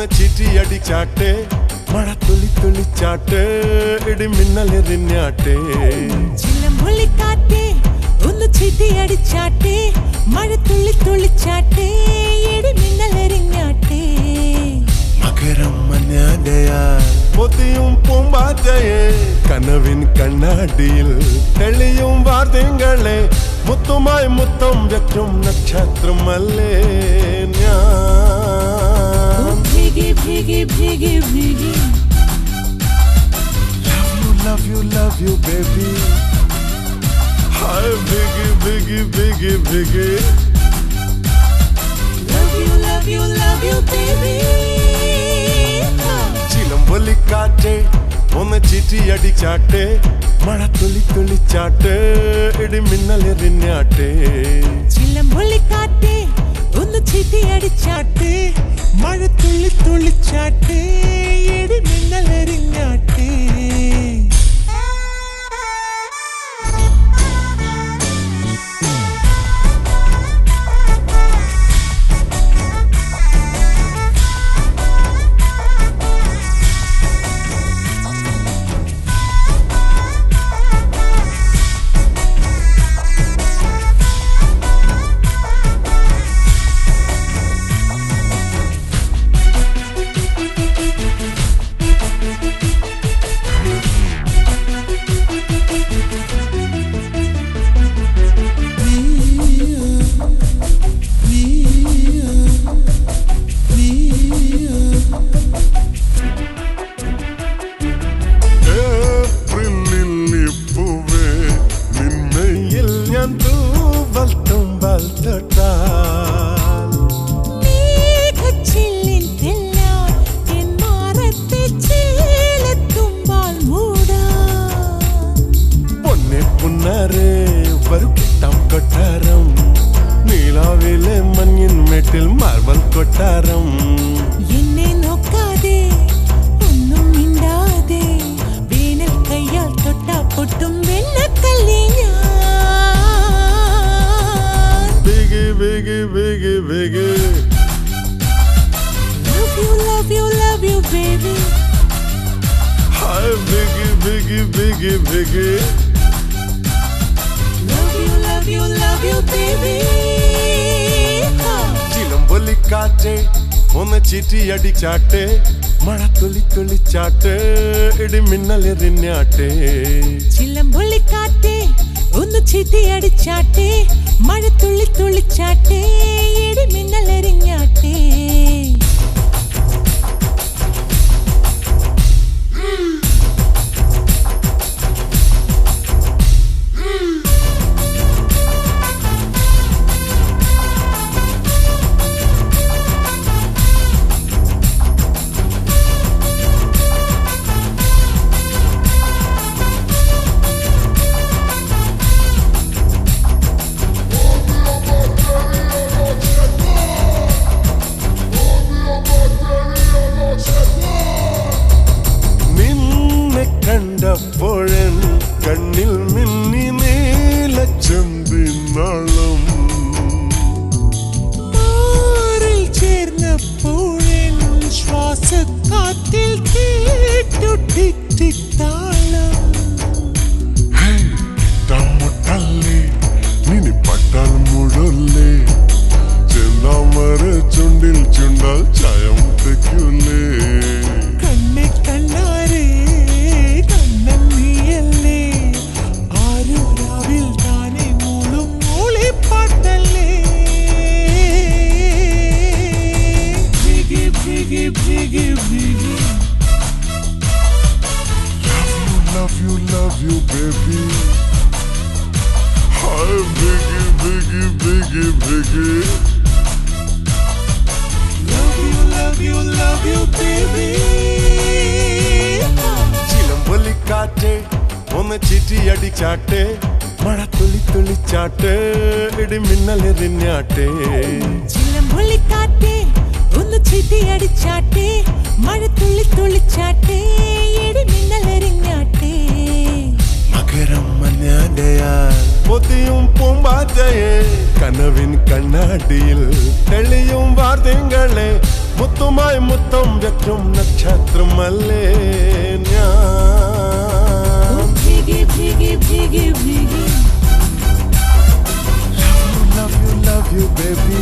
ഒന്ന് ചീറ്റിയടിച്ചാട്ടെ മഴ തുള്ളി തുള്ളിച്ചാട്ടെ ഇടി മിന്നലെറിഞ്ഞാട്ടെ ചിലമ്പൊലിക്കാറ്റേ ഒന്ന് ചീറ്റിയടിച്ചാട്ടെ മഴ തുള്ളി തുള്ളിച്ചാട്ടെ ഇടി മിന്നലെറിഞ്ഞാട്ടെ മകരം മഞ്ഞാടയാൽ പൊതിയും പൂമ്പാറ്റയെ കനവിൻ കണ്ണാടിയിൽ തെളിയും വാർത്തകളെ മുത്തുമായി മുത്തം വെക്കും നക്ഷത്രമല്ലേ ഞാൻ ഭീഗി ഭീഗി ഭീഗി ഭീഗി love you love you baby hi biggie biggie biggie biggie love you baby ചിലമ്പൊലിക്കാറ്റേ ഒന്ന് ചീറ്റിയടിച്ചാട്ടെ മഴ തുള്ളി തുള്ളിച്ചാട്ടെ ഇടി മിന്നലെറിഞ്ഞാട്ടെ ചിലമ്പൊലിക്കാറ്റേ ഒന്ന് ചീറ്റിയടിച്ചാട്ടെ മഴ തുള്ളി തുള്ളിച്ചാട്ടെ ഇടി മിന്നലെറിഞ്ഞാട്ടെ കൊട്ടാരം നീലാവിലെ മഞ്ഞിൻ മേട്ടിൽ മാർബൽ കൊട്ടാരം എന്നെ നോക്കാതെ ഒന്നും മിണ്ടാതെ വേനൽ കയ്യാൽ തൊട്ടാ പൊട്ടും വെണ്ണക്കല്ലി ഞാൻ ബിഗി ബിഗി ബിഗി ബിഗി love you baby hi biggie biggie biggie biggie love you baby ചിലമ്പൊലിക്കാറ്റേ ഒന്ന് ചീറ്റിയടിച്ചാട്ടെ മഴ തുള്ളി തുള്ളിച്ചാട്ടെ ഇടി മിന്നലെറിഞ്ഞാട്ടെ ചിലമ്പൊലിക്കാറ്റേ ഒന്ന് ചീറ്റിയടിച്ചാട്ടെ മഴ തുള്ളി തുള്ളിച്ചാട്ടെ ഇടി മിന്നലെറിഞ്ഞാട്ടെ കണ്ടപ്പോഴൻ കണ്ണിൽ മിന്നി നീലച്ചെമ്പിനാളം മാറിൽ ചേർന്നപ്പോഴൻ ശ്വാസക്കാറ്റിൽ കേട്ടു ടിക് ടിക് താളം തമ്മുട്ടല്ലേ നിനി പട്ടാൽ മുടല്ലേ ചെന്താമര ചുണ്ടിൽ ചുണ്ടാൽ ചായം തെക്കൂലേ കണ്ണെ കണ്ണാരേ കണ്ണൻ നീയല്ലേ ആരോ രാവിൽ താനെ മൂളും മൂളിപ്പാട്ടല്ലേ ഭീഗി ഭീഗി ഭീഗി ഭീഗി love you baby hi biggie biggie biggie biggie love you baby ചിലമ്പൊലിക്കാറ്റേ ഒന്ന് ചീറ്റിയടിച്ചാട്ടെ മഴ തുള്ളി തുള്ളിച്ചാട്ടെ ഇടി മിന്നലെറിഞ്ഞാട്ടെ ചിലമ്പൊലിക്കാറ്റേ ഒന്ന് ചീറ്റിയടിച്ചാട്ടെ മഴ തുള്ളി തുള്ളിച്ചാട്ടെ ഇടി മിന്നലെറിഞ്ഞാട്ടെ മകരം മഞ്ഞാടയാൽ പൊതിയും പൂമ്പാറ്റയെ കനവിൻ കണ്ണാടിയിൽ തെളിയും വാർത്തകളെ മുത്തുമായി മുത്തം വെക്കും നക്ഷത്രമല്ലേ ഞാൻ. ഭീഗി ഭീഗി ഭീഗി ഭീഗി. Love you, love you, love you, baby.